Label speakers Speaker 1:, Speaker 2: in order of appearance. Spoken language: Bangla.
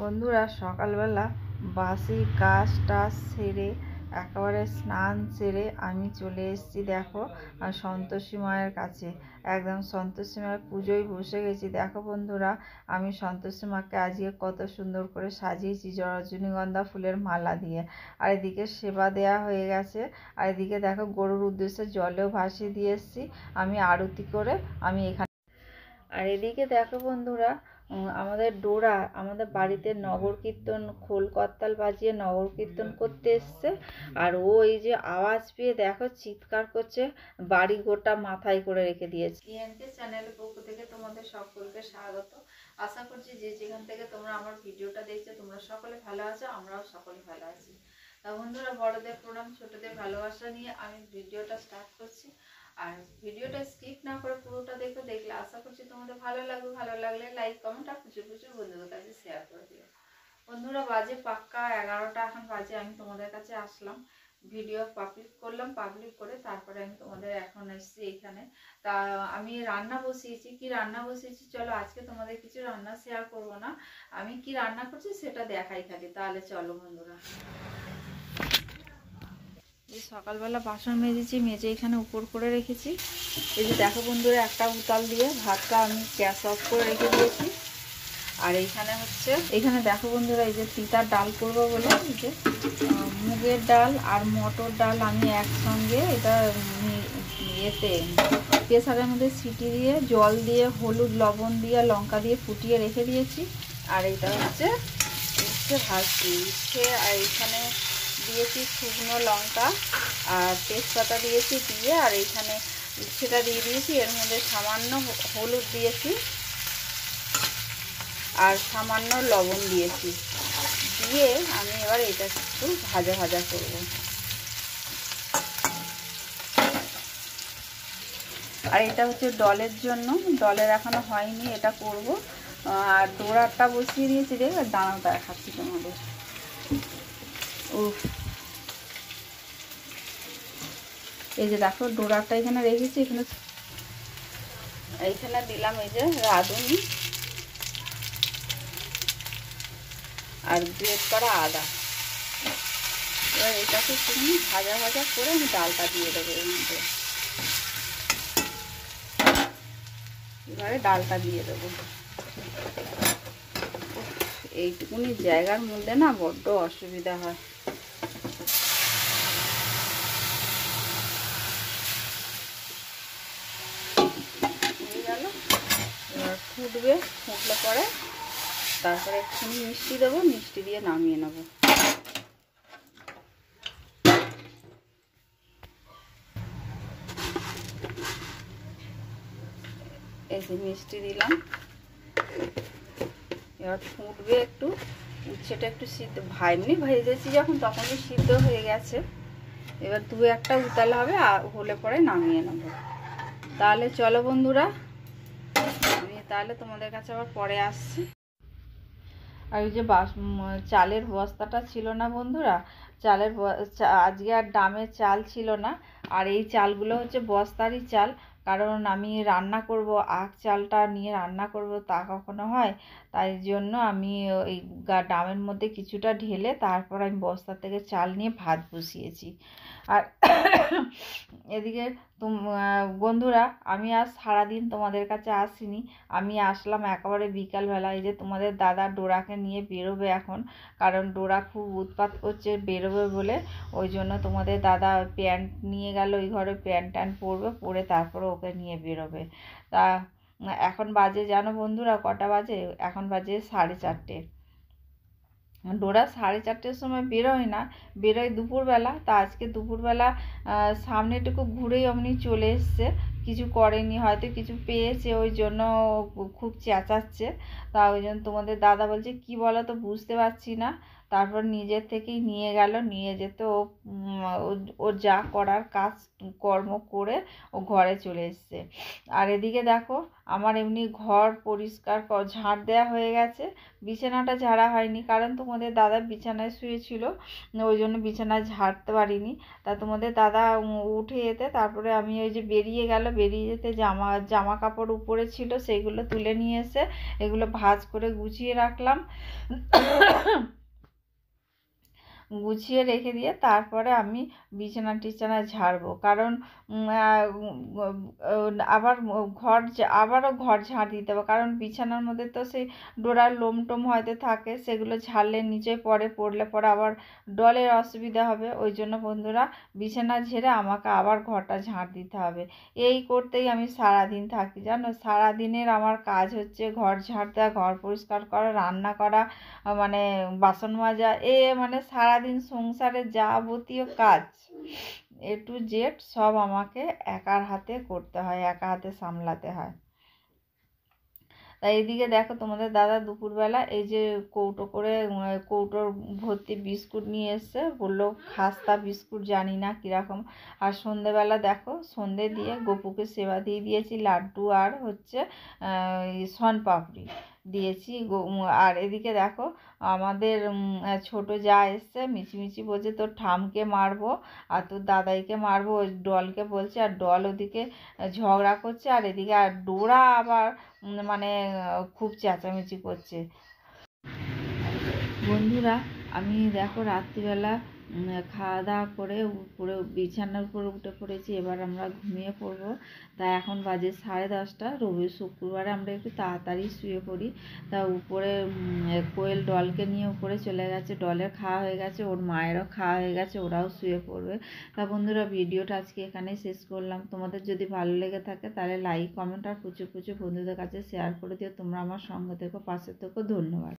Speaker 1: বন্ধুরা সকালবেলা বাসি কাজ টাজ সেরে একেবারে স্নান সেরে আমি চলে এসেছি। দেখো সন্তোষী মায়ের কাছে, একদম সন্তোষী মায়ের পুজোয় বসে গেছি। দেখো বন্ধুরা, আমি সন্তোষী মাকে আজকে কত সুন্দর করে সাজিয়েছি রজনীগন্ধা ফুলের মালা দিয়ে। আর এদিকে সেবা দেয়া হয়ে গেছে। আর এদিকে দেখো গরুর উদ্দেশ্যে জলেও ভাসিয়ে দিয়ে এসেছি আমি আরতি করে। আমি এখানে আর এদিকে দেখো বন্ধুরা, আমাদের ডোরা আমাদের বাড়িতে নগর কীর্তন খোল করতাল বাজিয়ে নগর কীর্তন করতে এসছে। আর ও এই যে আওয়াজ পেয়ে দেখো চিৎকার করছে, বাড়ি গোটা মাথায় করে রেখে দিয়েছে। ইএনকে চ্যানেলের পক্ষ থেকে তোমাদের সকলকে স্বাগত। আশা করছি যে যেখান থেকে তোমরা আমার ভিডিওটা দেখছো তোমরা সকলে ভালো আছো, আমরাও সকলে ভালো আছি। তা বন্ধুরা, বড়দের প্রণাম, ছোটদের ভালোবাসা নিয়ে আমি ভিডিওটা স্টার্ট করছি। আর ভিডিওটা স্কিপ না করে পুরোটা দেখো, দেখলে আশা করছি তোমাদের ভালো লাগবে। ভালো লাগলে লাইক কমেন্ট আর প্রচুর প্রচুর বন্ধুদের কাছে শেয়ার করে দিও। বন্ধুরা, বাজে পাক্কা 11টা এখন বাজে। আমি তোমাদের কাছে আসলাম, ভিডিও পাবলিক করলাম, পাবলিক করে তারপরে আমি তোমাদের এখন এসেছি এইখানে। তা আমি রান্না বসিয়েছি। কি রান্না বসিয়েছি চলো, আজকে তোমাদের কিছু রান্না শেয়ার করব না, আমি কি রান্না করছি সেটা দেখাই থাকি। তাহলে চলো বন্ধুরা। এই সকালবেলা বাসন মেজেছি, মেজে এখানে উপর করে রেখেছি। এই যে দেখো বন্ধুরা, একটা উতাল দিয়ে ভাতটা আমি গ্যাস অফ করে রেখে দিয়েছি। আর এখানে দেখো বন্ধুরা, এই যে তিতার ডাল করবো বলে এই যে মুগের ডাল আর মটর ডাল আমি একসঙ্গে এটা এতে প্রেসারের মধ্যে সিটি দিয়ে জল দিয়ে হলুদ লবণ দিয়ে লঙ্কা দিয়ে ফুটিয়ে রেখে দিয়েছি। আর এটা হচ্ছে ভাজছি উচ্ছে। আর এখানে দিয়েছি শুকনো লঙ্কা আর তেজপাতা দিয়েছি দিয়ে, আর এইখানে উচ্ছেটা দিয়ে দিয়েছি। এর মধ্যে সামান্য হলুদ দিয়েছি আর সামান্য লবণ দিয়েছি দিয়ে আমি এবার এটা একটু ভাজা ভাজা করব। আর এটা হচ্ছে ডলের জন্য, ডলের এখনো হয়নি, এটা করব। আর ডোরাটা বসিয়ে দিয়েছি, দেখবে দানাটা দেখাচ্ছি তোমাদের। এই যে দেখো ডোরাটা এখানে রেখেছি, এইখানে দিলাম এই যে রাঁধুনি আর গ্রেট করা আদা। এবার এটাকে একটু ভাজা ভাজা করে আমি ডালটা দিয়ে দেবো এর মধ্যে। এবারে ডালটা দিয়ে দেবো। এইটুকুনি জায়গার মধ্যে না বড্ড অসুবিধা হয়। হয়ে গেল, এবার ফুটবে, ফুটলে পরে তারপরে একটুখানি মিষ্টি দেবো, মিষ্টি দিয়ে নামিয়ে নেবো। এই যে মিষ্টি দিলাম, এবার ফুটবে একটু, উচ্ছেটা একটু সিদ্ধ এমনি ভেজেছি যখন তখনই সিদ্ধ হয়ে গেছে। এবার দু একটা উতাল হবে, আর হলে পরে নামিয়ে নেব। তাহলে চলো বন্ধুরা, আমি তাহলে তোমাদের কাছে আবার পরে আসছি। আর ওই যে চালের বস্তাটা ছিল না বন্ধুরা, আজকে আর দামের চাল ছিল না। আর এই চালগুলো হচ্ছে বস্তারই চাল, কারণ আমি রান্না করব, আখ চালটা নিয়ে রান্না করব তা কখনো হয়। তাই জন্য আমি এই ডামের মধ্যে কিছুটা ঢেলে তারপর আমি বস্তা থেকে চাল নিয়ে ভাত বসিয়েছি। আর এদিকে বন্ধুরা, আমি আজ সারাদিন তোমাদের কাছে আসিনি, আমি আসলাম একেবারে বিকালবেলা। এই যে তোমাদের দাদা ডোরাকে নিয়ে বেরোবে এখন, কারণ ডোরা খুব উৎপাত করছে বেরোবে বলে। ওই জন্য তোমাদের দাদা প্যান্ট নিয়ে গেল, ওই ঘরে প্যান্ট ট্যান্ট পরবে, পরে তারপরে ওকে নিয়ে বেরোবে। তা এখন বাজে জানো বন্ধুরা কটা বাজে? এখন বাজে 4:30। ডোরা 4:30-র সময় বেরোয় না, বেরোয় দুপুরবেলা। তা আজকে দুপুরবেলা সামনেটুকু ঘুরেই অমনি চলে এসছে, কিছু করেনি, হয়তো কিছু পেয়েছে, ওই জন্য খুব চেঁচাচ্ছে। তা ওই জন্য তোমাদের দাদা বলছে কি বলো তো বুঝতে পারছি না। তারপর নিজের থেকেই নিয়ে গেল, নিয়ে যেতে ও যা করার কাজ কর্ম করে ও ঘরে চলে এসছে। আর এদিকে দেখো আমার এমনি ঘর পরিষ্কার ঝাড় দেওয়া হয়ে গেছে, বিছানাটা ঝাড়া হয়নি কারণ তোমাদের দাদা বিছানায় শুয়েছিল, ওই জন্য বিছানায় ঝাড়তে পারিনি। তা তোমাদের দাদা উঠে যেতে তারপরে আমি ওই যে বেরিয়ে গেল, বেরিয়ে যেতে জামা কাপড় উপরে ছিল সেইগুলো তুলে নিয়ে এসে এগুলো ভাঁজ করে গুছিয়ে রাখলাম। গুছিয়ে রেখে দিয়ে তারপরে আমি বিছানা ঝাড়বো, কারণ আবারও ঘর ঝাড় দিতে হবে, কারণ বিছানার মধ্যে তো সেই ডোরার লোম টোম হয়তো থাকে, সেগুলো ঝাড়লে নিচে পড়লে পরে আবার ডলের অসুবিধা হবে। ওই জন্য বন্ধুরা বিছানা ঝেড়ে আমাকে আবার ঘরটা ঝাড় দিতে হবে। এই করতেই আমি সারাদিন থাকি জানো। সারাদিনের আমার কাজ হচ্ছে ঘর ঝাড় দেওয়া, ঘর পরিষ্কার করা, রান্না করা, মানে বাসন মাজা, মানে সারাদিন সংসারের যাবতীয় কাজ A to Z সব আমাকে একার হাতে করতে হয়, একা হাতে সামলাতে হয়। তাই এদিকে দেখো তোমাদের দাদা দুপুরবেলা এই যে কৌটোর ভর্তি বিস্কুট নিয়ে এসছে, বললো খাস্তা বিস্কুট, জানি না কীরকম। আর সন্ধেবেলা দেখো সন্ধে দিয়ে গপুকে সেবা দিয়ে দিয়েছি, লাড্ডু আর হচ্ছে শনপাপড়ি দিয়েছি। আর এদিকে দেখো আমাদের ছোট যা এসছে, মিছিমিছি বলছে তোর ঠামকে মারবো আর তোর দাদাইকে মারবো, ওই ডলকে বলছে। আর ডল ওদিকে ঝগড়া করছে, আর এদিকে আর ডোরা আবার মানে খুব চেঁচামেচি করছে। বন্ধুরা আমি দেখো রাত্রিবেলা খাওয়া দাওয়া করে উপরে বিছানার উপরে উঠে পড়েছি, এবার আমরা ঘুমিয়ে পড়বো। তাই এখন বাজে 10:30। শুক্রবারে আমরা একটু তাড়াতাড়ি শুয়ে পড়ি। তা উপরে কোয়েল ডলকে নিয়ে উপরে চলে গেছে, ডলের খাওয়া হয়ে গেছে, ওর মায়েরও খাওয়া হয়ে গেছে, ওরাও শুয়ে পড়বে। তা বন্ধুরা ভিডিওটা আজকে এখানেই শেষ করলাম। তোমাদের যদি ভালো লেগে থাকে তাহলে লাইক কমেন্ট আর প্রচুর বন্ধুদের কাছে শেয়ার করে দিও। তোমরা আমার সঙ্গে থেকো, পাশে থেকো। ধন্যবাদ।